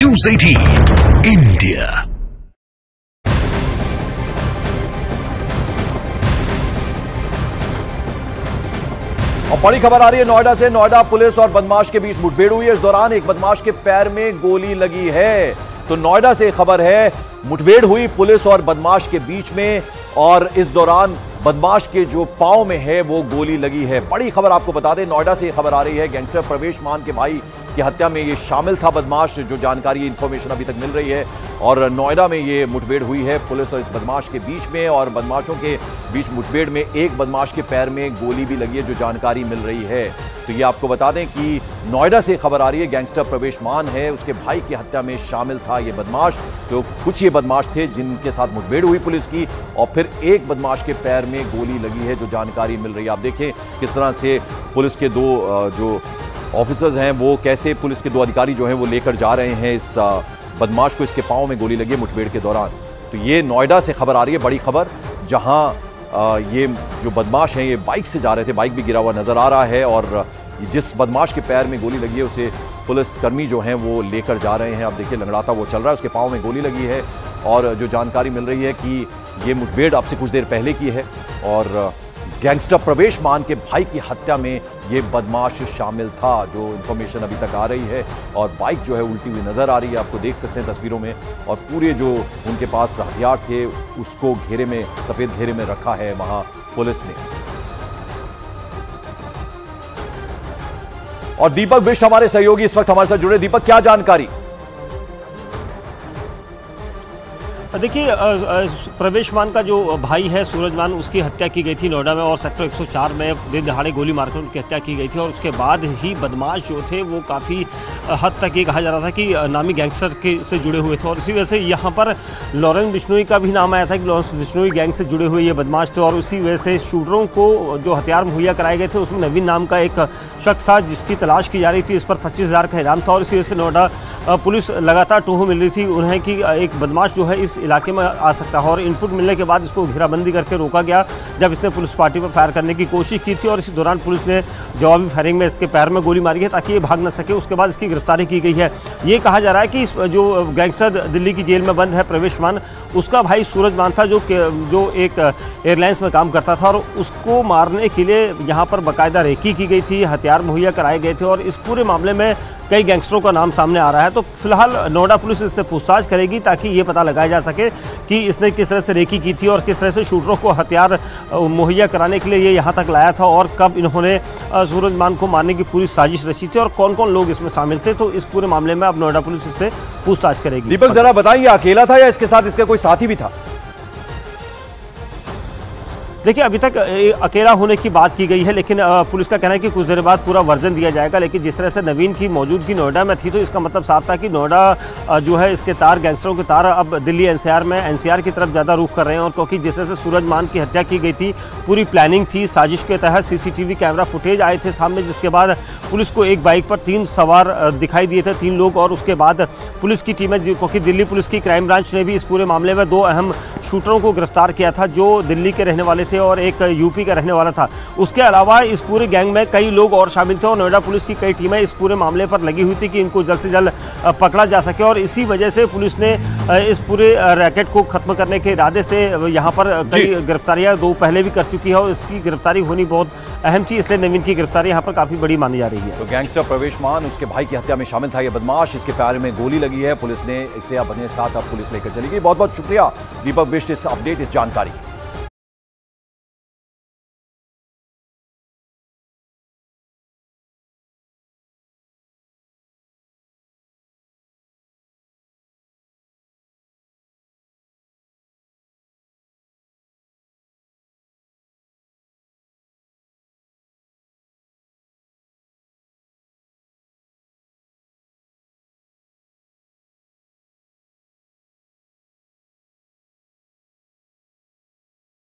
News 18 India। और बड़ी खबर आ रही है नोएडा से। नोएडा पुलिस और बदमाश के बीच मुठभेड़ हुई है। इस दौरान एक बदमाश के पैर में गोली लगी है। तो नोएडा से खबर है, मुठभेड़ हुई पुलिस और बदमाश के बीच में और इस दौरान बदमाश के जो पांव में है वो गोली लगी है। बड़ी खबर आपको बता दें, नोएडा से खबर आ रही है, गैंगस्टर प्रवेश मान के भाई की हत्या में ये शामिल था बदमाश। जो जानकारी इंफॉर्मेशन अभी तक मिल रही है और नोएडा में ये मुठभेड़ हुई है पुलिस और इस बदमाश के बीच में। और बदमाशों के बीच मुठभेड़ में एक बदमाश के पैर में गोली भी लगी है, जो जानकारी मिल रही है। तो ये आपको बता दें कि नोएडा से खबर आ रही है, गैंगस्टर प्रवेश मान है, उसके भाई की हत्या में शामिल था ये बदमाश। तो कुछ ये बदमाश थे जिनके साथ मुठभेड़ हुई पुलिस की और फिर एक बदमाश के पैर में गोली लगी है, जो जानकारी मिल रही है। आप देखें किस तरह से पुलिस के दो जो ऑफिसर्स हैं वो कैसे पुलिस के दो अधिकारी जो हैं वो लेकर जा रहे हैं इस बदमाश को। इसके पांव में गोली लगी है मुठभेड़ के दौरान। तो ये नोएडा से खबर आ रही है, बड़ी खबर, जहां ये जो बदमाश हैं ये बाइक से जा रहे थे, बाइक भी गिरा हुआ नजर आ रहा है और जिस बदमाश के पैर में गोली लगी है उसे पुलिसकर्मी जो हैं वो लेकर जा रहे हैं। आप देखिए लंगड़ाता वो चल रहा है, उसके पांव में गोली लगी है और जो जानकारी मिल रही है कि ये मुठभेड़ अब से कुछ देर पहले की है और गैंगस्टर प्रवेश मान के भाई की हत्या में ये बदमाश शामिल था, जो इंफॉर्मेशन अभी तक आ रही है। और बाइक जो है उल्टी हुई नजर आ रही है, आपको देख सकते हैं तस्वीरों में। और पूरे जो उनके पास हथियार थे उसको घेरे में, सफेद घेरे में रखा है वहां पुलिस ने। और दीपक बिष्ट हमारे सहयोगी इस वक्त हमारे साथ जुड़े। दीपक, क्या जानकारी? देखिए, प्रवेश मान का जो भाई है सूरज मान, उसकी हत्या की गई थी नोएडा में और सेक्टर 104 में दिन दहाड़े गोली मारकर उनकी हत्या की गई थी। और उसके बाद ही बदमाश जो थे वो काफ़ी हद तक ये कहा जा रहा था कि नामी गैंगस्टर के से जुड़े हुए थे। और इसी वजह से यहाँ पर लॉरेंस बिश्नोई का भी नाम आया था कि लॉरेंस बिश्नोई गैंग से जुड़े हुए ये बदमाश थे। और उसी वजह से शूटरों को जो हथियार मुहैया कराए गए थे उसमें नवीन नाम का एक शख्स था जिसकी तलाश की जा रही थी। इस पर 25,000 का इनाम था। और इसी वजह से नोएडा पुलिस लगातार टोह मिल रही थी उन्हें कि एक बदमाश जो है इस इलाके में आ सकता है। और इनपुट मिलने के बाद इसको घेराबंदी करके रोका गया जब इसने पुलिस पार्टी पर फायर करने की कोशिश की थी। और इसी दौरान पुलिस ने जवाबी फायरिंग में इसके पैर में गोली मारी है ताकि ये भाग न सके। उसके बाद इसकी गिरफ्तारी की गई है। ये कहा जा रहा है कि जो गैंगस्टर दिल्ली की जेल में बंद है प्रवेश मान, उसका भाई सूरज मान था जो एक एयरलाइंस में काम करता था और उसको मारने के लिए यहाँ पर बाकायदा रेकी की गई थी, हथियार मुहैया कराए गए थे। और इस पूरे मामले में कई गैंगस्टरों का नाम सामने आ रहा है। तो फिलहाल नोएडा पुलिस इससे पूछताछ करेगी ताकि ये पता लगाया जा सके कि इसने किस तरह से रेकी की थी और किस तरह से शूटरों को हथियार मुहैया कराने के लिए ये यहाँ तक लाया था और कब इन्होंने सूरज मान को मारने की पूरी साजिश रची थी और कौन कौन लोग इसमें शामिल थे। तो इस पूरे मामले में अब नोएडा पुलिस इससे पूछताछ करेगी। दीपक, जरा बताइए, अकेला था या इसके साथ इसका कोई साथी भी था? देखिए, अभी तक अकेला होने की बात की गई है, लेकिन पुलिस का कहना है कि कुछ देर बाद पूरा वर्जन दिया जाएगा। लेकिन जिस तरह से नवीन की मौजूदगी नोएडा में थी तो इसका मतलब साफ था कि नोएडा जो है इसके तार, गैंगस्टरों के तार अब दिल्ली एनसीआर की तरफ ज़्यादा रुख कर रहे हैं। और क्योंकि जिस तरह से सूरज मान की हत्या की गई थी, पूरी प्लानिंग थी, साजिश के तहत सीसीटीवी कैमरा फुटेज आए थे सामने, जिसके बाद पुलिस को एक बाइक पर 3 सवार दिखाई दिए थे, 3 लोग। और उसके बाद पुलिस की टीमें, क्योंकि दिल्ली पुलिस की क्राइम ब्रांच ने भी इस पूरे मामले में 2 अहम शूटरों को गिरफ्तार किया था, जो दिल्ली के रहने वाले थे और एक यूपी का रहने वाला था। उसके अलावा इस पूरे गैंग में कई लोग और शामिल थे और नोएडा पुलिस की कई टीमें इस पूरे मामले पर लगी हुई थी कि इनको जल्द से जल्द पकड़ा जा सके। और इसी वजह से पुलिस ने इस पूरे रैकेट को खत्म करने के इरादे से यहाँ पर कई गिरफ्तारियां 2 पहले भी कर चुकी है और इसकी गिरफ्तारी होनी बहुत अहम थी, इसलिए नवीन की गिरफ्तारी यहाँ पर काफी बड़ी मानी जा रही है। तो गैंगस्टर प्रवेश मान, उसके भाई की हत्या में शामिल था ये बदमाश, इसके पैर में गोली लगी है, पुलिस ने इसे अपने साथ अब पुलिस लेकर चली गई। बहुत बहुत शुक्रिया दीपक बिष्ट इस अपडेट, इस जानकारी।